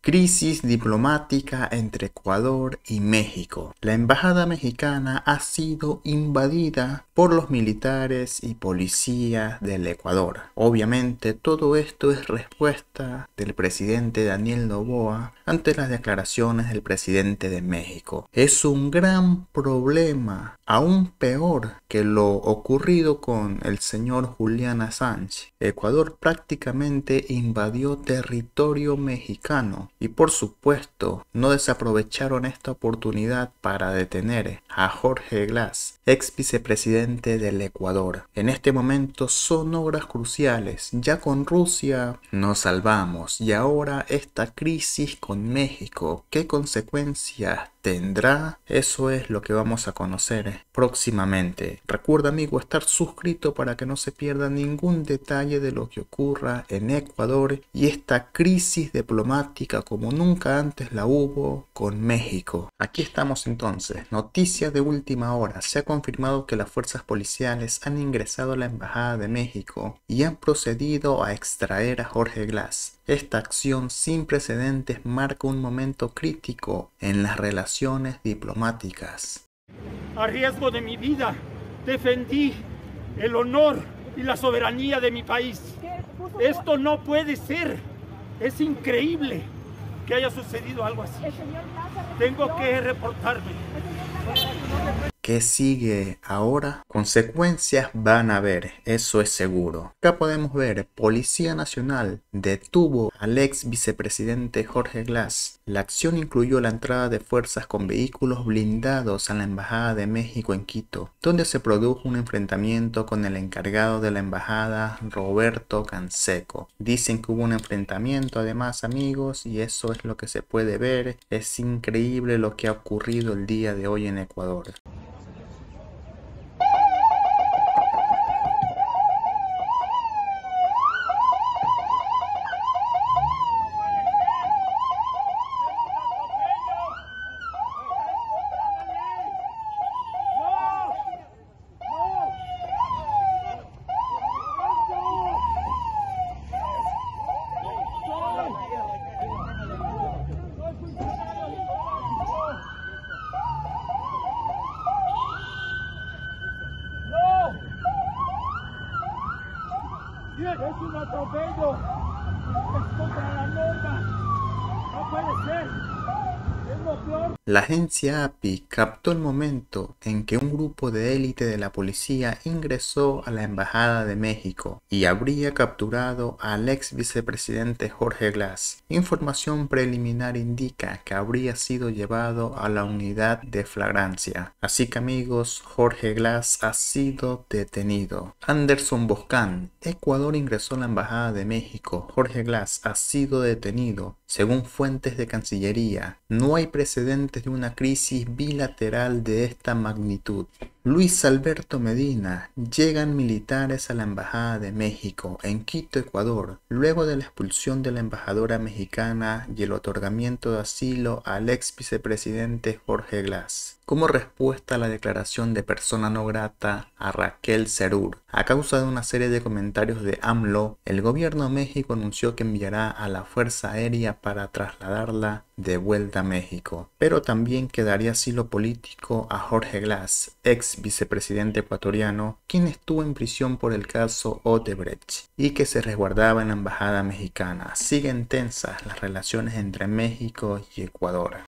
Crisis diplomática entre Ecuador y México. La embajada mexicana ha sido invadida por los militares y policías del Ecuador. Obviamente todo esto es respuesta del presidente Daniel Noboa ante las declaraciones del presidente de México. Es un gran problema, aún peor que lo ocurrido con el señor Julian Assange. Ecuador prácticamente invadió territorio mexicano y por supuesto no desaprovecharon esta oportunidad para detener a Jorge Glass, ex vicepresidente del Ecuador. En este momento son horas cruciales. Ya con Rusia nos salvamos y ahora esta crisis con México, ¿qué consecuencias tendrá? Eso es lo que vamos a conocer próximamente. Recuerda, amigo, estar suscrito para que no se pierda ningún detalle de lo que ocurra en Ecuador y esta crisis diplomática como nunca antes la hubo con México. Aquí estamos entonces. Noticia de última hora. Se ha confirmado que las fuerzas policiales han ingresado a la Embajada de México y han procedido a extraer a Jorge Glass. Esta acción sin precedentes marca un momento crítico en las relaciones diplomáticas. A riesgo de mi vida, defendí el honor y la soberanía de mi país. Esto no puede ser. Es increíble que haya sucedido algo así. Tengo que reportarme. ¿Qué sigue ahora? Consecuencias van a haber, eso es seguro. Acá podemos ver, Policía Nacional detuvo al ex vicepresidente Jorge Glass. La acción incluyó la entrada de fuerzas con vehículos blindados a la Embajada de México en Quito, donde se produjo un enfrentamiento con el encargado de la embajada, Roberto Canseco. Dicen que hubo un enfrentamiento además, amigos, y eso es lo que se puede ver. Es increíble lo que ha ocurrido el día de hoy en Ecuador. Es un atropello. Es contra la norma. No puede ser. Es lo peor. La agencia API captó el momento en que un grupo de élite de la policía ingresó a la Embajada de México y habría capturado al ex vicepresidente Jorge Glass. Información preliminar indica que habría sido llevado a la unidad de flagrancia. Así que, amigos, Jorge Glass ha sido detenido. Anderson Boscan, Ecuador ingresó a la Embajada de México. Jorge Glass ha sido detenido. Según fuentes de Cancillería, no hay precedentes de una crisis bilateral de esta magnitud. Luis Alberto Medina. Llegan militares a la Embajada de México en Quito, Ecuador, luego de la expulsión de la embajadora mexicana y el otorgamiento de asilo al ex vicepresidente Jorge Glass, como respuesta a la declaración de persona no grata a Raquel Serur. A causa de una serie de comentarios de AMLO, el gobierno de México anunció que enviará a la Fuerza Aérea para trasladarla de vuelta a México, pero también quedaría asilo político a Jorge Glass, ex vicepresidente ecuatoriano, quien estuvo en prisión por el caso Odebrecht y que se resguardaba en la embajada mexicana. Siguen tensas las relaciones entre México y Ecuador.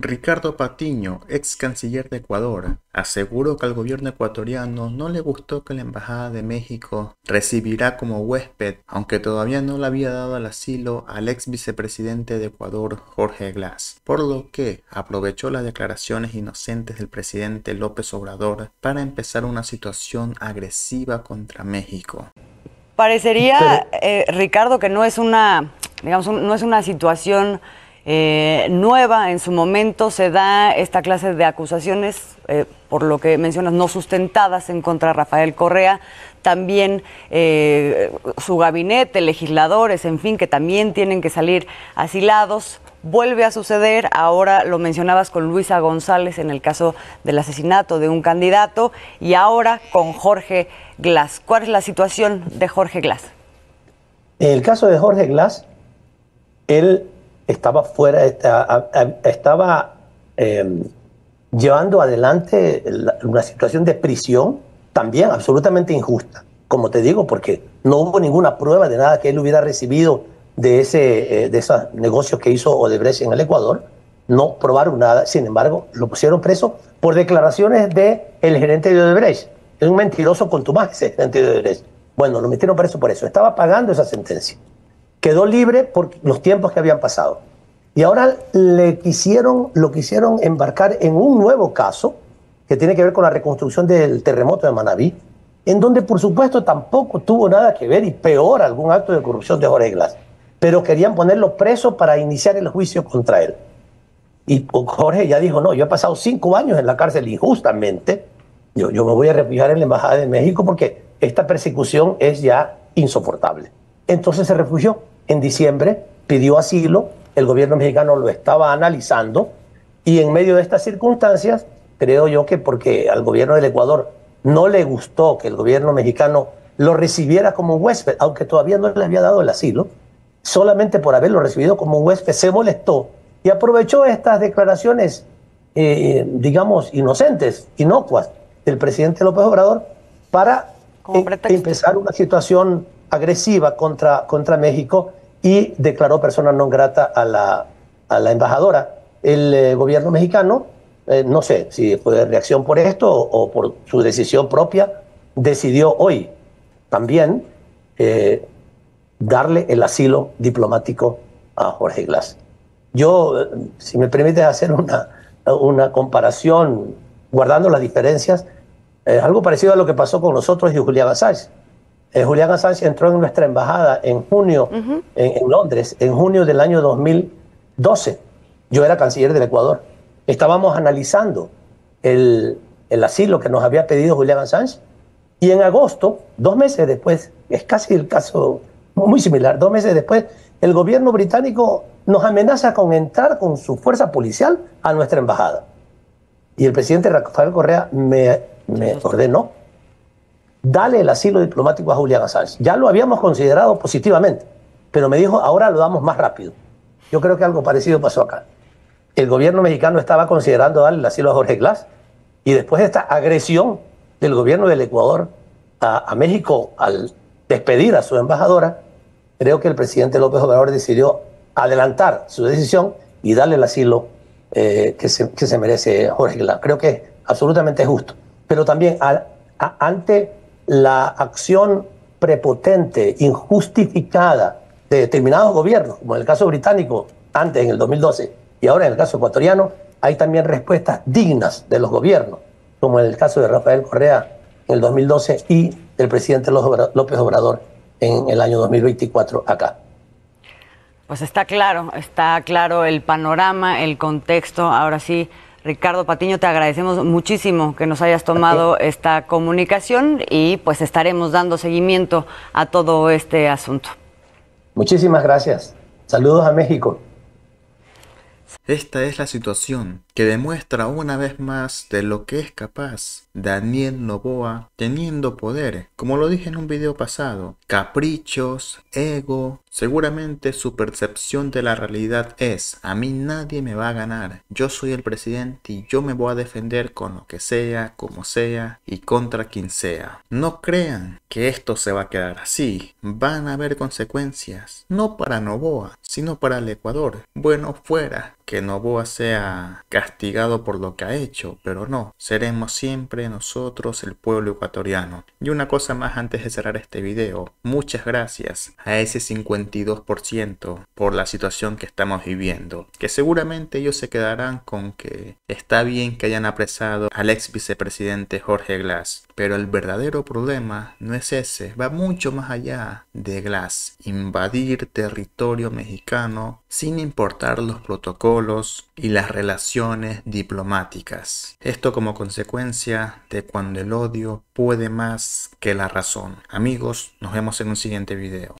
Ricardo Patiño, ex canciller de Ecuador, aseguró que al gobierno ecuatoriano no le gustó que la Embajada de México recibirá como huésped, aunque todavía no le había dado el asilo al ex vicepresidente de Ecuador, Jorge Glass, por lo que aprovechó las declaraciones inocentes del presidente López Obrador para empezar una situación agresiva contra México. Parecería, Ricardo, que no es una, digamos, no es una situación nueva. En su momento se da esta clase de acusaciones, por lo que mencionas, no sustentadas en contra de Rafael Correa. También su gabinete, legisladores, en fin, que también tienen que salir asilados. Vuelve a suceder, ahora lo mencionabas con Luisa González en el caso del asesinato de un candidato y ahora con Jorge Glass. ¿Cuál es la situación de Jorge Glass? En el caso de Jorge Glass, él estaba fuera, estaba llevando adelante una situación de prisión también absolutamente injusta, como te digo, porque no hubo ninguna prueba de nada que él hubiera recibido de esos negocios que hizo Odebrecht en el Ecuador. No probaron nada, sin embargo, lo pusieron preso por declaraciones del gerente de Odebrecht. Es un mentiroso contumaz ese gerente de Odebrecht. Bueno, lo metieron preso por eso. Estaba pagando esa sentencia. Quedó libre por los tiempos que habían pasado. Y ahora lo quisieron embarcar en un nuevo caso que tiene que ver con la reconstrucción del terremoto de Manabí, en donde por supuesto tampoco tuvo nada que ver y peor algún acto de corrupción de Jorge Glass. Pero querían ponerlo preso para iniciar el juicio contra él. Y Jorge ya dijo, no, yo he pasado 5 años en la cárcel injustamente, yo me voy a refugiar en la Embajada de México porque esta persecución es ya insoportable. Entonces se refugió. En diciembre pidió asilo, el gobierno mexicano lo estaba analizando y en medio de estas circunstancias, creo yo que porque al gobierno del Ecuador no le gustó que el gobierno mexicano lo recibiera como huésped, aunque todavía no le había dado el asilo, solamente por haberlo recibido como huésped se molestó y aprovechó estas declaraciones, digamos, inocentes, inocuas del presidente López Obrador para empezar una situación agresiva contra México y declaró persona non grata a la embajadora. El gobierno mexicano, no sé si fue de reacción por esto o por su decisión propia, decidió hoy también darle el asilo diplomático a Jorge Glass. Yo, si me permites hacer una comparación, guardando las diferencias, algo parecido a lo que pasó con nosotros y Julián Assange. Julián Assange entró en nuestra embajada en junio, en Londres, en junio del año 2012. Yo era canciller del Ecuador. Estábamos analizando el asilo que nos había pedido Julián Assange y en agosto, 2 meses después, es casi el caso muy similar, 2 meses después, el gobierno británico nos amenaza con entrar con su fuerza policial a nuestra embajada. Y el presidente Rafael Correa me ordenó: dale el asilo diplomático a Julián Assange. Ya lo habíamos considerado positivamente, pero me dijo, ahora lo damos más rápido. Yo creo que algo parecido pasó acá. El gobierno mexicano estaba considerando darle el asilo a Jorge Glass y después de esta agresión del gobierno del Ecuador a México al despedir a su embajadora, creo que el presidente López Obrador decidió adelantar su decisión y darle el asilo que se merece Jorge Glass. Creo que es absolutamente justo. Pero también ante la acción prepotente, injustificada de determinados gobiernos, como en el caso británico antes en el 2012 y ahora en el caso ecuatoriano, hay también respuestas dignas de los gobiernos, como en el caso de Rafael Correa en el 2012 y del presidente López Obrador en el año 2024 acá. Pues está claro el panorama, el contexto. Ahora sí, Ricardo Patiño, te agradecemos muchísimo que nos hayas tomado esta comunicación y pues estaremos dando seguimiento a todo este asunto. Muchísimas gracias. Saludos a México. Esta es la situación que demuestra una vez más de lo que es capaz Daniel Noboa teniendo poder. Como lo dije en un video pasado, caprichos, ego, seguramente su percepción de la realidad es: a mí nadie me va a ganar, yo soy el presidente y yo me voy a defender con lo que sea, como sea y contra quien sea. No crean que esto se va a quedar así, van a haber consecuencias, no para Noboa, sino para el Ecuador. Bueno fuera que Noboa sea castigado por lo que ha hecho, pero no, seremos siempre nosotros el pueblo ecuatoriano. Y una cosa más antes de cerrar este video, muchas gracias a ese 52% por la situación que estamos viviendo, que seguramente ellos se quedarán con que está bien que hayan apresado al ex vicepresidente Jorge Glass, pero el verdadero problema no es ese, va mucho más allá de Glass, invadir territorio mexicano sin importar los protocolos y las relaciones diplomáticas. Esto como consecuencia de cuando el odio puede más que la razón. Amigos, nos vemos en un siguiente video.